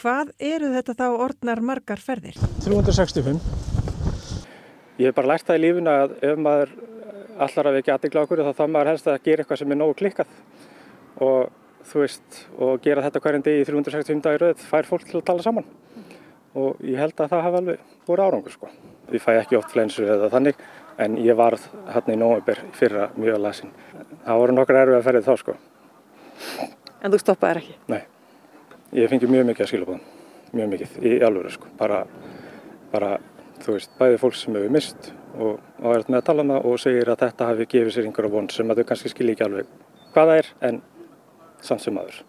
Hvað eru þetta þá orðnar margar ferðir? 365. Ég hef bara lært það í lífinu að ef maður ætlar að vekja athygli á okkur þá þarf maður helst að gera eitthvað sem er nógu klikkað og gera þetta hverjum degi í 365 daga í röð fær fólk til að tala saman og ég held að það hafi alveg voru árangur sko. Ég fæ ekki oft flensu eða þannig en ég varð hérna í nóvember í fyrra mjög lasinn. Það voru nokkrar erfiðar ferðir þá sko. En þú stoppaðir ekki? Nei, ég fengi mjög mikið að skilaboðum, mjög mikið í alvöru sko. Bara bæði fólk sem hefur mist og er með að tala um það og segir að þetta hafi gefið sér einhverja von sem að þau kannski skilja ekki alveg hvað það er en samt sem aður.